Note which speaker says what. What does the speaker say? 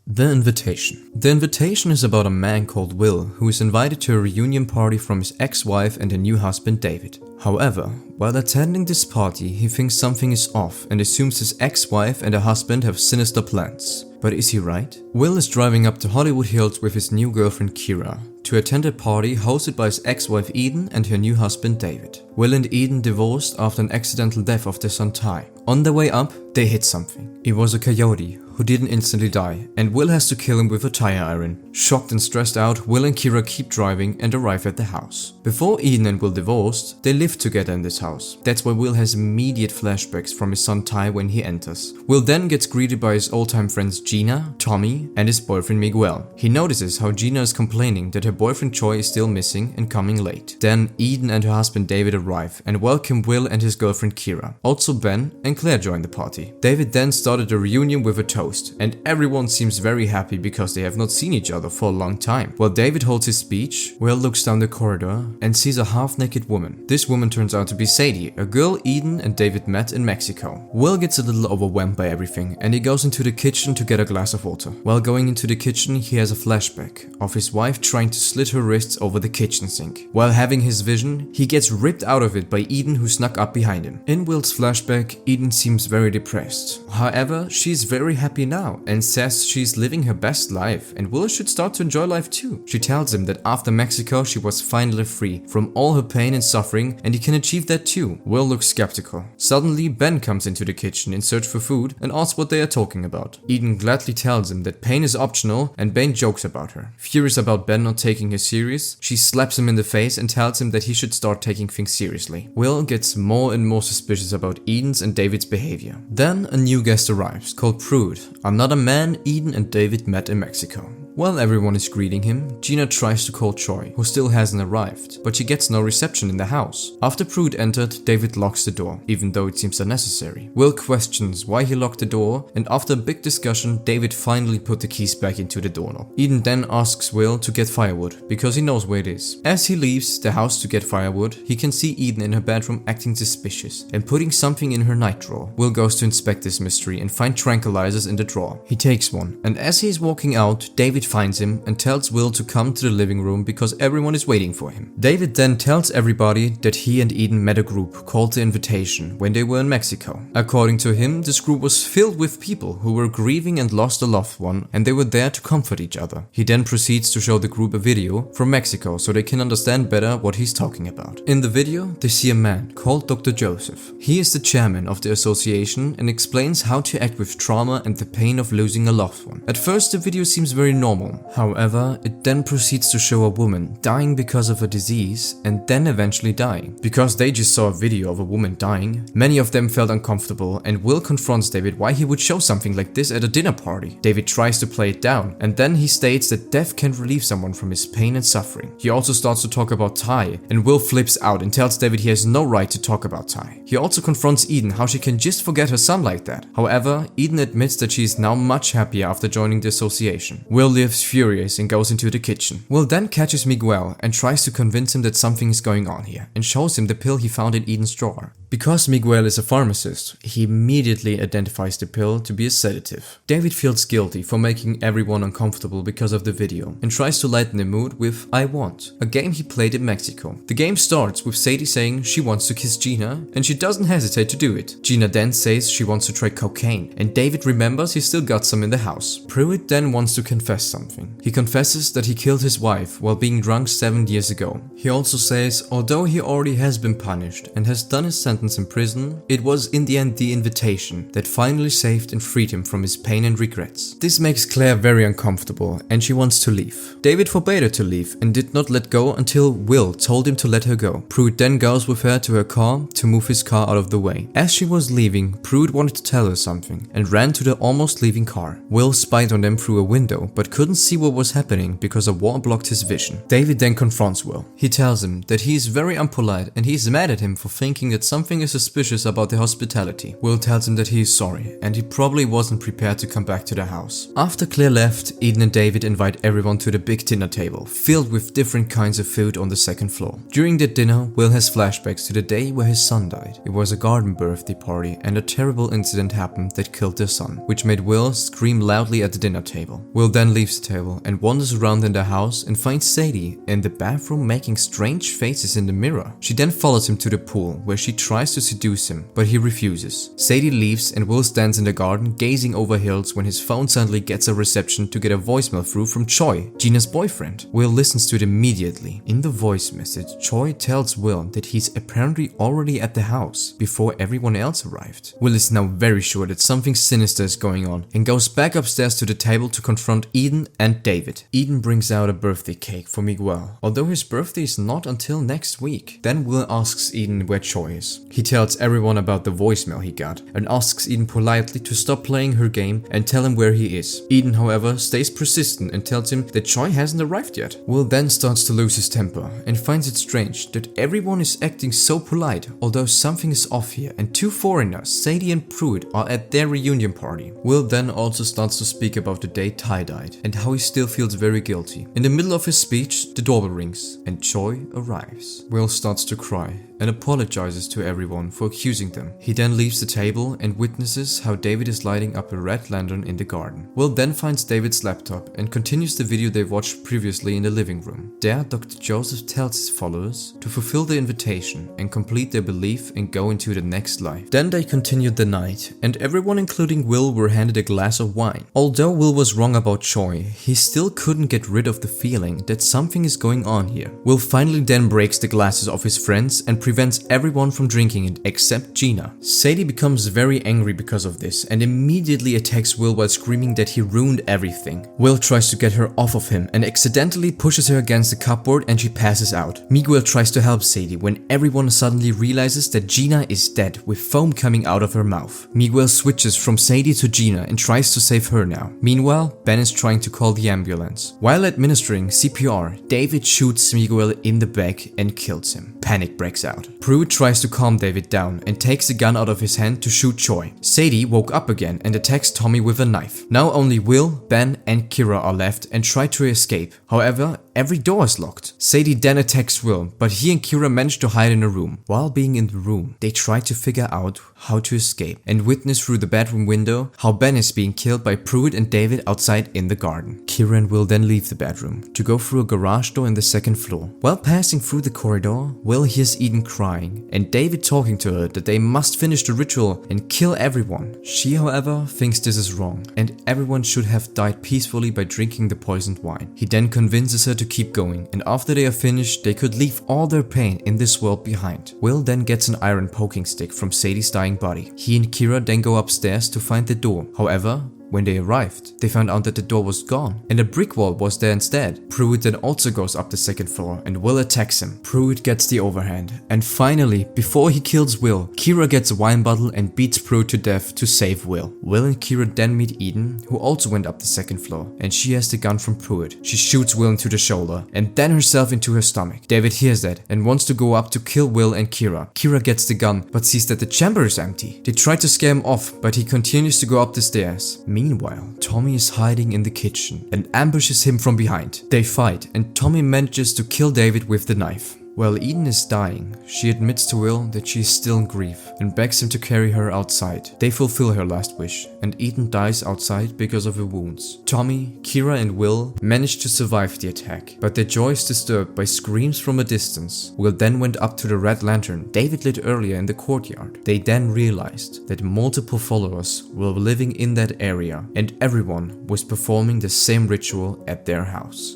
Speaker 1: The Invitation. The Invitation is about a man called Will who is invited to a reunion party from his ex-wife and her new husband David. However, while attending this party, he thinks something is off and assumes his ex-wife and her husband have sinister plans. But is he right? Will is driving up to Hollywood Hills with his new girlfriend Kira to attend a party hosted by his ex-wife Eden and her new husband David. Will and Eden divorced after an accidental death of their son Ty. On their way up, they hit something. It was a coyote who didn't instantly die, and Will has to kill him with a tire iron. Shocked and stressed out, Will and Kira keep driving and arrive at the house. Before Eden and Will divorced, they lived together in this house. That's why Will has immediate flashbacks from his son Ty when he enters. Will then gets greeted by his old-time friends Gina, Tommy, and his boyfriend Miguel. He notices how Gina is complaining that her boyfriend Choi is still missing and coming late. Then Eden and her husband David arrive and welcome Will and his girlfriend Kira. Also Ben and Claire join the party. David then started a reunion with a toast, and everyone seems very happy because they have not seen each other for a long time. While David holds his speech, Will looks down the corridor and sees a half-naked woman. This woman turns out to be Sadie, a girl Eden and David met in Mexico. Will gets a little overwhelmed by everything and he goes into the kitchen to get a glass of water. While going into the kitchen, he has a flashback of his wife trying to slit her wrists over the kitchen sink. While having his vision, he gets ripped out of it by Eden who snuck up behind him. In Will's flashback, Eden seems very depressed. However, she's very happy now and says she's living her best life and Will should start to enjoy life too. She tells him that after Mexico she was finally free from all her pain and suffering and he can achieve that too. Will looks skeptical. Suddenly Ben comes into the kitchen in search for food and asks what they are talking about. Eden gladly tells him that pain is optional and Ben jokes about her. Furious about Ben not taking her serious, she slaps him in the face and tells him that he should start taking things seriously. Will gets more and more suspicious about Eden's and David's behavior. Then a new guest arrives called Prude, another man Eden and David met in Mexico. While everyone is greeting him, Gina tries to call Choi, who still hasn't arrived, but she gets no reception in the house. After Prude entered, David locks the door, even though it seems unnecessary. Will questions why he locked the door, and after a big discussion, David finally put the keys back into the doorknob. Eden then asks Will to get firewood, because he knows where it is. As he leaves the house to get firewood, he can see Eden in her bedroom acting suspicious, and putting something in her night drawer. Will goes to inspect this mystery and find tranquilizers in the drawer. He takes one, and as he is walking out, David finds him and tells Will to come to the living room because everyone is waiting for him. David then tells everybody that he and Eden met a group called The Invitation when they were in Mexico. According to him, this group was filled with people who were grieving and lost a loved one and they were there to comfort each other. He then proceeds to show the group a video from Mexico so they can understand better what he's talking about. In the video, they see a man called Dr. Joseph. He is the chairman of the association and explains how to act with trauma and the pain of losing a loved one. At first, the video seems very normal. However, it then proceeds to show a woman dying because of a disease and then eventually dying. Because they just saw a video of a woman dying, many of them felt uncomfortable and Will confronts David why he would show something like this at a dinner party. David tries to play it down and then he states that death can relieve someone from his pain and suffering. He also starts to talk about Ty and Will flips out and tells David he has no right to talk about Ty. He also confronts Eden how she can just forget her son like that. However, Eden admits that she is now much happier after joining the association. Will lives furious and goes into the kitchen. Will then catches Miguel and tries to convince him that something is going on here and shows him the pill he found in Eden's drawer. Because Miguel is a pharmacist, he immediately identifies the pill to be a sedative. David feels guilty for making everyone uncomfortable because of the video and tries to lighten the mood with I Want, a game he played in Mexico. The game starts with Sadie saying she wants to kiss Gina and she doesn't hesitate to do it. Gina then says she wants to try cocaine and David remembers he still got some in the house. Pruitt then wants to confess something. He confesses that he killed his wife while being drunk 7 years ago. He also says although he already has been punished and has done his sentence in prison, it was in the end the invitation that finally saved and freed him from his pain and regrets. This makes Claire very uncomfortable and she wants to leave. David forbade her to leave and did not let go until Will told him to let her go. Pruitt then goes with her to her car to move his car out of the way. As she was leaving, Pruitt wanted to tell her something and ran to the almost leaving car. Will spied on them through a window but couldn't see what was happening because a wall blocked his vision. David then confronts Will. He tells him that he is very unpolite and he is mad at him for thinking that something is suspicious about the hospitality. Will tells him that he is sorry and he probably wasn't prepared to come back to the house. After Claire left, Eden and David invite everyone to the big dinner table, filled with different kinds of food on the second floor. During the dinner, Will has flashbacks to the day where his son died. It was a garden birthday party and a terrible incident happened that killed their son, which made Will scream loudly at the dinner table. Will then leaves the table and wanders around in the house and finds Sadie in the bathroom making strange faces in the mirror. She then follows him to the pool where she tries to seduce him, but he refuses. Sadie leaves and Will stands in the garden gazing over hills when his phone suddenly gets a reception to get a voicemail through from Choi, Gina's boyfriend. Will listens to it immediately. In the voice message, Choi tells Will that he's apparently already at the house before everyone else arrived. Will is now very sure that something sinister is going on and goes back upstairs to the table to confront Eden and David. Eden brings out a birthday cake for Miguel, although his birthday is not until next week. Then Will asks Eden where Choi is. He tells everyone about the voicemail he got and asks Eden politely to stop playing her game and tell him where he is. Eden, however, stays persistent and tells him that Choi hasn't arrived yet. Will then starts to lose his temper and finds it strange that everyone is acting so polite, although something is off here and two foreigners, Sadie and Pruitt, are at their reunion party. Will then also starts to speak about the day Ty died and how he still feels very guilty. In the middle of his speech, the doorbell rings and Choi arrives. Will starts to cry and apologizes to everyone for accusing them. He then leaves the table and witnesses how David is lighting up a red lantern in the garden. Will then finds David's laptop and continues the video they watched previously in the living room. There, Dr. Joseph tells his followers to fulfill the invitation and complete their belief and go into the next life. Then they continued the night and everyone including Will were handed a glass of wine. Although Will was wrong about Choi, he still couldn't get rid of the feeling that something is going on here. Will finally then breaks the glasses of his friends and prevents everyone from drinking it except Gina. Sadie becomes very angry because of this and immediately attacks Will while screaming that he ruined everything. Will tries to get her off of him and accidentally pushes her against the cupboard and she passes out. Miguel tries to help Sadie when everyone suddenly realizes that Gina is dead with foam coming out of her mouth. Miguel switches from Sadie to Gina and tries to save her now. Meanwhile, Ben is trying to call the ambulance. While administering CPR, David shoots Miguel in the back and kills him. Panic breaks out. Pruitt tries to calm David down and takes the gun out of his hand to shoot Choi. Sadie woke up again and attacks Tommy with a knife. Now only Will, Ben and Kira are left and try to escape. However, every door is locked. Sadie then attacks Will, but he and Kira manage to hide in a room. While being in the room, they try to figure out how to escape and witness through the bedroom window how Ben is being killed by Pruitt and David outside in the garden. Kira and Will then leave the bedroom to go through a garage door in the second floor. While passing through the corridor, Will hears Eden crying and David talking to her that they must finish the ritual and kill everyone. She, however, thinks this is wrong and everyone should have died peacefully by drinking the poisoned wine. He then convinces her to keep going and after they are finished, they could leave all their pain in this world behind. Will then gets an iron poking stick from Sadie's dying body. He and Kira then go upstairs to find the door. However, when they arrived, they found out that the door was gone and a brick wall was there instead. Pruitt then also goes up the second floor and Will attacks him. Pruitt gets the overhand and finally, before he kills Will, Kira gets a wine bottle and beats Pruitt to death to save Will. Will and Kira then meet Eden, who also went up the second floor, and she has the gun from Pruitt. She shoots Will into the shoulder and then herself into her stomach. David hears that and wants to go up to kill Will and Kira. Kira gets the gun but sees that the chamber is empty. They try to scare him off but he continues to go up the stairs. Meanwhile, Tommy is hiding in the kitchen and ambushes him from behind. They fight and Tommy manages to kill David with the knife. While Eden is dying, she admits to Will that she is still in grief and begs him to carry her outside. They fulfill her last wish and Eden dies outside because of her wounds. Tommy, Kira and Will manage to survive the attack, but their joy is disturbed by screams from a distance. Will then went up to the red lantern David lit earlier in the courtyard. They then realized that multiple followers were living in that area and everyone was performing the same ritual at their house.